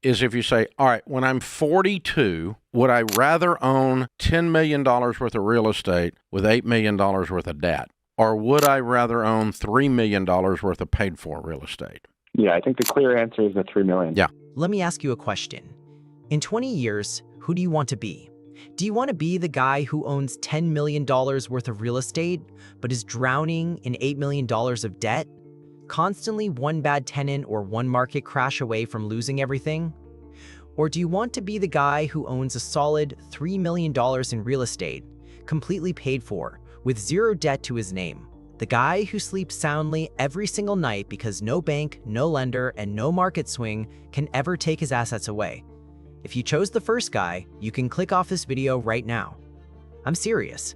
is if you say, all right, when I'm 42, would I rather own $10 million worth of real estate with $8 million worth of debt? Or would I rather own $3 million worth of paid for real estate? Yeah, I think the clear answer is the $3 million. Yeah. Let me ask you a question. In 20 years, who do you want to be? Do you want to be the guy who owns $10 million worth of real estate, but is drowning in $8 million of debt? Constantly one bad tenant or one market crash away from losing everything? Or do you want to be the guy who owns a solid $3 million in real estate, completely paid for, with zero debt to his name? The guy who sleeps soundly every single night because no bank, no lender, and no market swing can ever take his assets away. If you chose the first guy, you can click off this video right now. I'm serious.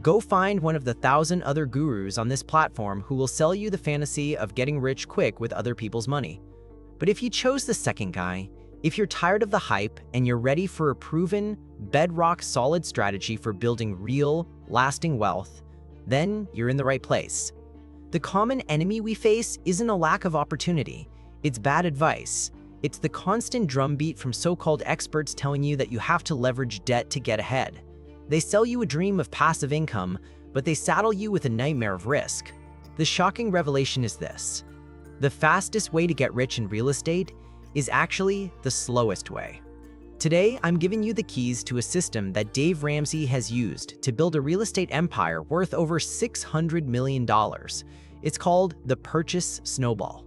Go find one of the 1,000 other gurus on this platform who will sell you the fantasy of getting rich quick with other people's money. But if you chose the second guy, if you're tired of the hype and you're ready for a proven, bedrock solid strategy for building real, lasting wealth, then you're in the right place. The common enemy we face isn't a lack of opportunity, it's bad advice. It's the constant drumbeat from so-called experts telling you that you have to leverage debt to get ahead. They sell you a dream of passive income, but they saddle you with a nightmare of risk. The shocking revelation is this: the fastest way to get rich in real estate is actually the slowest way. Today, I'm giving you the keys to a system that Dave Ramsey has used to build a real estate empire worth over $600 million. It's called the Purchase Snowball.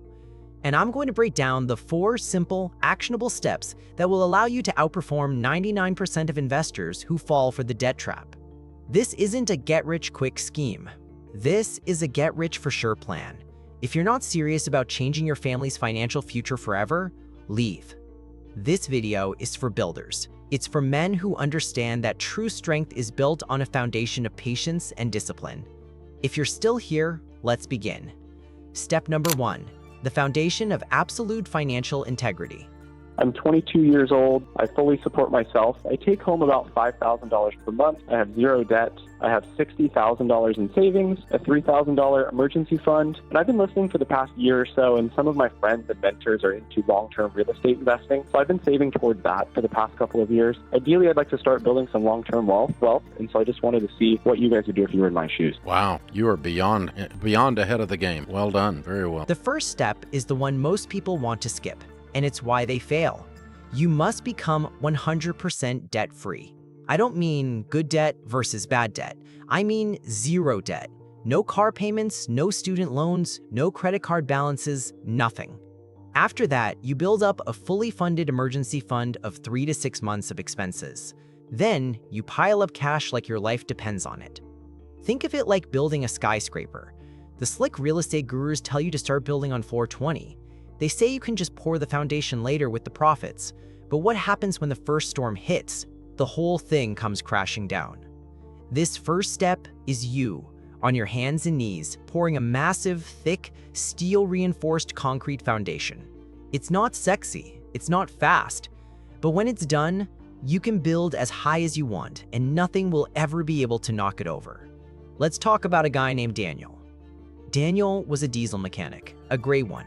And I'm going to break down the 4 simple, actionable steps that will allow you to outperform 99% of investors who fall for the debt trap. This isn't a get-rich-quick scheme. This is a get-rich-for-sure plan. If you're not serious about changing your family's financial future forever, leave. This video is for builders. It's for men who understand that true strength is built on a foundation of patience and discipline. If you're still here, let's begin. Step number 1. The foundation of absolute financial integrity. I'm 22 years old. I fully support myself. I take home about $5,000 per month. I have zero debt. I have $60,000 in savings, a $3,000 emergency fund. And I've been listening for the past year or so, and some of my friends and mentors are into long-term real estate investing. So I've been saving towards that for the past couple of years. Ideally, I'd like to start building some long-term wealth. And so I just wanted to see what you guys would do if you were in my shoes. Wow, you are beyond ahead of the game. Well done. Very well. The first step is the one most people want to skip, and it's why they fail. You must become 100% debt-free. I don't mean good debt versus bad debt. I mean zero debt. No car payments, no student loans, no credit card balances, nothing. After that, you build up a fully funded emergency fund of 3 to 6 months of expenses. Then, you pile up cash like your life depends on it. Think of it like building a skyscraper. The slick real estate gurus tell you to start building on floor 20. They say you can just pour the foundation later with the profits. But what happens when the first storm hits? The whole thing comes crashing down. This first step is you, on your hands and knees, pouring a massive, thick, steel-reinforced concrete foundation. It's not sexy, it's not fast, but when it's done, you can build as high as you want, and nothing will ever be able to knock it over. Let's talk about a guy named Daniel. Daniel was a diesel mechanic, a gray one.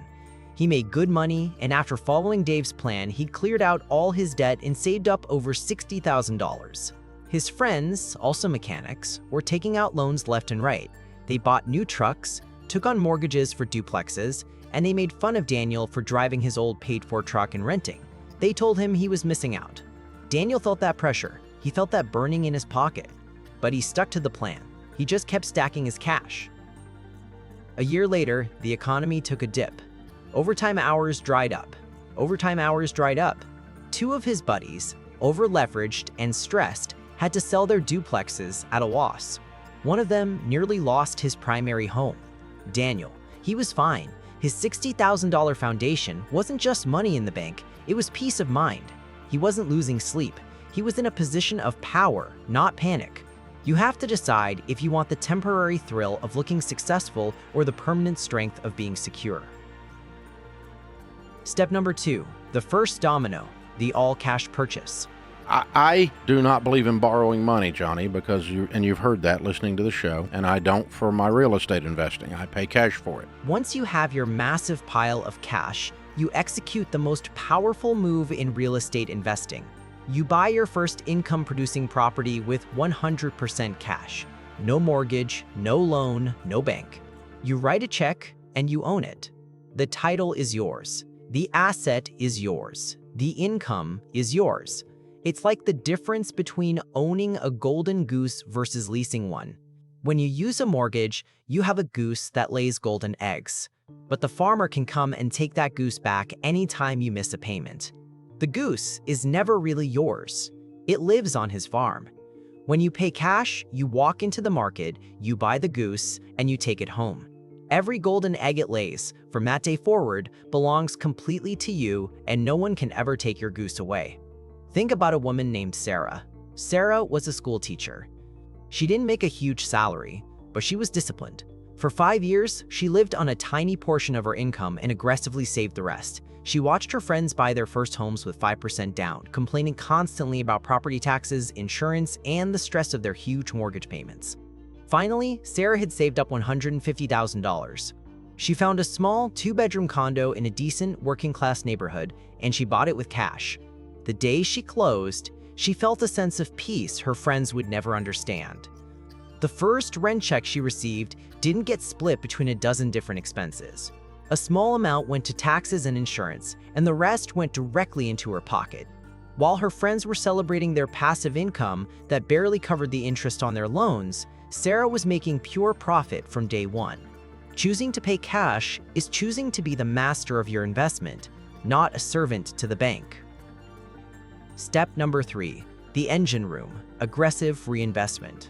He made good money, and after following Dave's plan, he cleared out all his debt and saved up over $60,000. His friends, also mechanics, were taking out loans left and right. They bought new trucks, took on mortgages for duplexes, and they made fun of Daniel for driving his old paid-for truck and renting. They told him he was missing out. Daniel felt that pressure. He felt that burning in his pocket. But he stuck to the plan. He just kept stacking his cash. A year later, the economy took a dip. Overtime hours dried up. Two of his buddies, over-leveraged and stressed, had to sell their duplexes at a loss. One of them nearly lost his primary home. Daniel, he was fine. His $60,000 foundation wasn't just money in the bank, it was peace of mind. He wasn't losing sleep. He was in a position of power, not panic. You have to decide if you want the temporary thrill of looking successful or the permanent strength of being secure. Step number 2, the first domino, the all-cash purchase. I do not believe in borrowing money, Johnny, because you've heard that listening to the show, and I don't for my real estate investing. I pay cash for it. Once you have your massive pile of cash, you execute the most powerful move in real estate investing. You buy your first income-producing property with 100% cash. No mortgage, no loan, no bank. You write a check and you own it. The title is yours. The asset is yours. The income is yours. It's like the difference between owning a golden goose versus leasing one. When you use a mortgage, you have a goose that lays golden eggs. But the farmer can come and take that goose back anytime you miss a payment. The goose is never really yours. It lives on his farm. When you pay cash, you walk into the market, you buy the goose, and you take it home. Every golden egg it lays, from that day forward, belongs completely to you, and no one can ever take your goose away. Think about a woman named Sarah. Sarah was a school teacher. She didn't make a huge salary, but she was disciplined. For 5 years, she lived on a tiny portion of her income and aggressively saved the rest. She watched her friends buy their first homes with 5% down, complaining constantly about property taxes, insurance, and the stress of their huge mortgage payments. Finally, Sarah had saved up $150,000. She found a small 2-bedroom condo in a decent working-class neighborhood, and she bought it with cash. The day she closed, she felt a sense of peace her friends would never understand. The first rent check she received didn't get split between a dozen different expenses. A small amount went to taxes and insurance, and the rest went directly into her pocket. While her friends were celebrating their passive income that barely covered the interest on their loans, Sarah was making pure profit from day one. Choosing to pay cash is choosing to be the master of your investment, not a servant to the bank. Step number 3, the engine room, aggressive reinvestment.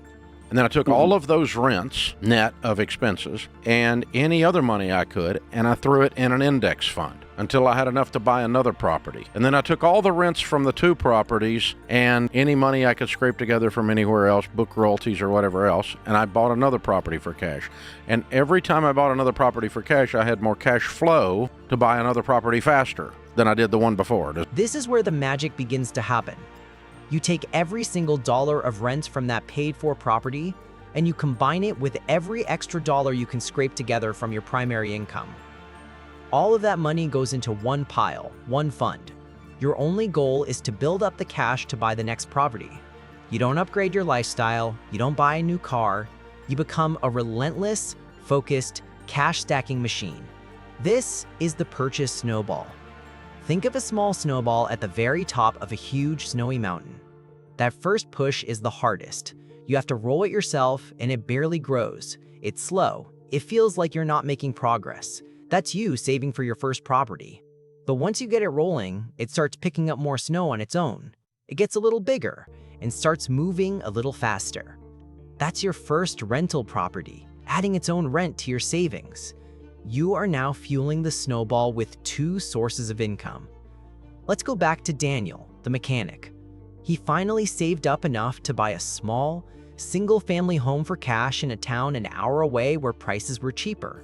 And then I took all of those rents, net of expenses, and any other money I could, and I threw it in an index fund until I had enough to buy another property. And then I took all the rents from the 2 properties and any money I could scrape together from anywhere else, book royalties or whatever else, and I bought another property for cash. And every time I bought another property for cash, I had more cash flow to buy another property faster than I did the one before. This is where the magic begins to happen. You take every single dollar of rent from that paid-for property, and you combine it with every extra dollar you can scrape together from your primary income. All of that money goes into one pile, one fund. Your only goal is to build up the cash to buy the next property. You don't upgrade your lifestyle, you don't buy a new car, you become a relentless, focused, cash-stacking machine. This is the purchase snowball. Think of a small snowball at the very top of a huge snowy mountain. That first push is the hardest. You have to roll it yourself, and it barely grows. It's slow. It feels like you're not making progress. That's you saving for your first property. But once you get it rolling, it starts picking up more snow on its own. It gets a little bigger and starts moving a little faster. That's your first rental property, adding its own rent to your savings. You are now fueling the snowball with 2 sources of income. Let's go back to Daniel, the mechanic. He finally saved up enough to buy a small, single-family home for cash in a town an hour away where prices were cheaper.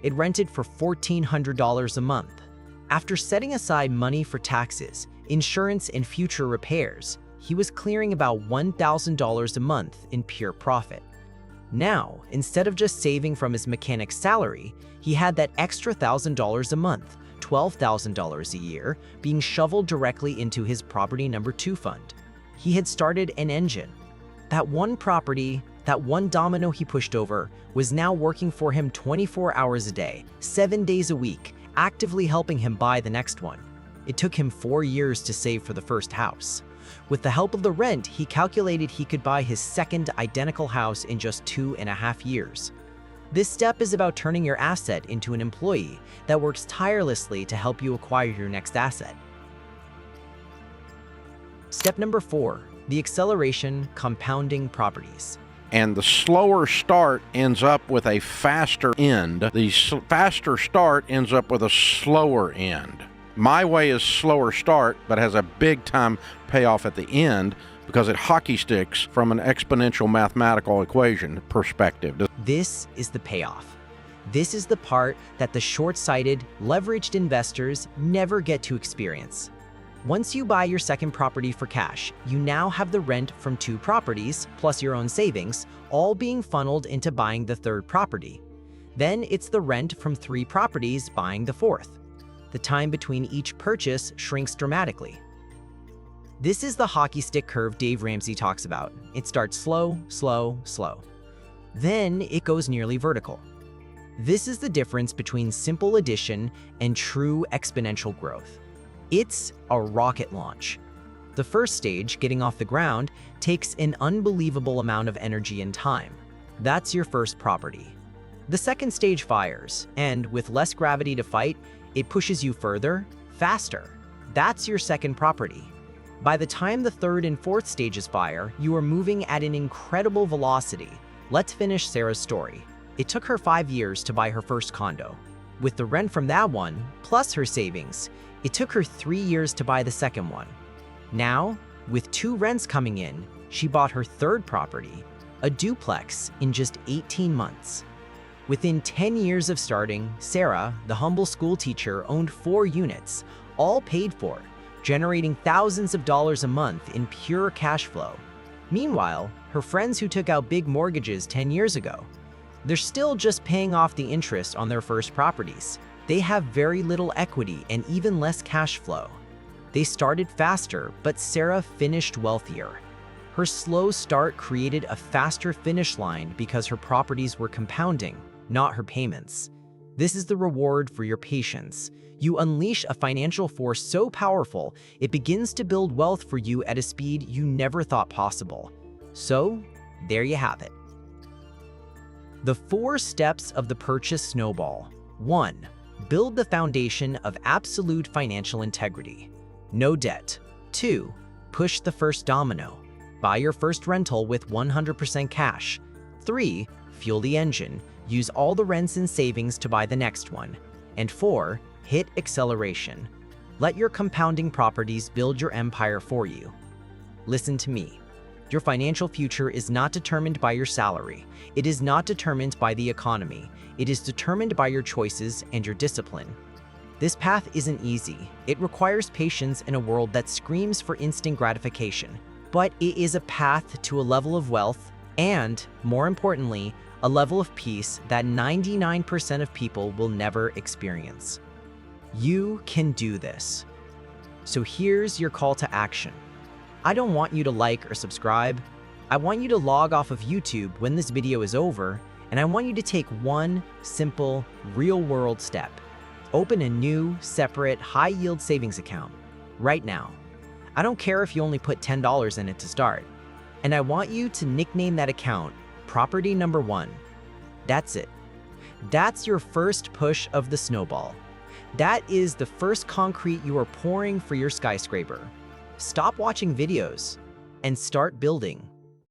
It rented for $1,400 a month. After setting aside money for taxes, insurance, and future repairs, he was clearing about $1,000 a month in pure profit. Now, instead of just saving from his mechanic's salary, he had that extra $1,000 a month, $12,000 a year, being shoveled directly into his property number 2 fund. He had started an engine. That one property, that one domino he pushed over, was now working for him 24 hours a day, 7 days a week, actively helping him buy the next one. It took him 4 years to save for the first house. With the help of the rent, he calculated he could buy his second identical house in just 2.5 years. This step is about turning your asset into an employee that works tirelessly to help you acquire your next asset. Step number 4, the acceleration compounding properties. And the slower start ends up with a faster end. The faster start ends up with a slower end. My way is slower start, but has a big time payoff at the end because it hockey sticks from an exponential mathematical equation perspective. This is the payoff. This is the part that the short-sighted, leveraged investors never get to experience. Once you buy your second property for cash, you now have the rent from 2 properties, plus your own savings, all being funneled into buying the third property. Then it's the rent from 3 properties buying the fourth. the time between each purchase shrinks dramatically. This is the hockey stick curve Dave Ramsey talks about. It starts slow, slow, slow. Then it goes nearly vertical. This is the difference between simple addition and true exponential growth. It's a rocket launch. The first stage, getting off the ground, takes an unbelievable amount of energy and time. That's your first property. The second stage fires, and with less gravity to fight, it pushes you further, faster. That's your second property. By the time the third and fourth stages fire, you are moving at an incredible velocity. Let's finish Sarah's story. It took her 5 years to buy her first condo. With the rent from that one, plus her savings, it took her 3 years to buy the second one. Now, with 2 rents coming in, she bought her third property, a duplex, in just 18 months. Within 10 years of starting, Sarah, the humble school teacher, owned 4 units, all paid for, generating thousands of dollars a month in pure cash flow. Meanwhile, her friends who took out big mortgages 10 years ago, they're still just paying off the interest on their first properties. They have very little equity and even less cash flow. They started faster, but Sarah finished wealthier. Her slow start created a faster finish line because her properties were compounding, not her payments. This is the reward for your patience. You unleash a financial force so powerful, it begins to build wealth for you at a speed you never thought possible. So, there you have it. The 4 steps of the purchase snowball. 1. Build the foundation of absolute financial integrity. No debt. 2. Push the first domino. Buy your first rental with 100% cash. 3. Fuel the engine. Use all the rents and savings to buy the next one. And 4. Hit acceleration. Let your compounding properties build your empire for you. Listen to me. Your financial future is not determined by your salary. It is not determined by the economy. It is determined by your choices and your discipline. This path isn't easy. It requires patience in a world that screams for instant gratification. But it is a path to a level of wealth and, more importantly, a level of peace that 99% of people will never experience. You can do this. So here's your call to action. I don't want you to like or subscribe. I want you to log off of YouTube when this video is over, and I want you to take one simple, real-world step. Open a new, separate, high-yield savings account right now. I don't care if you only put $10 in it to start. And I want you to nickname that account Property Number 1. That's it. That's your first push of the snowball. That is the first concrete you are pouring for your skyscraper. Stop watching videos and start building.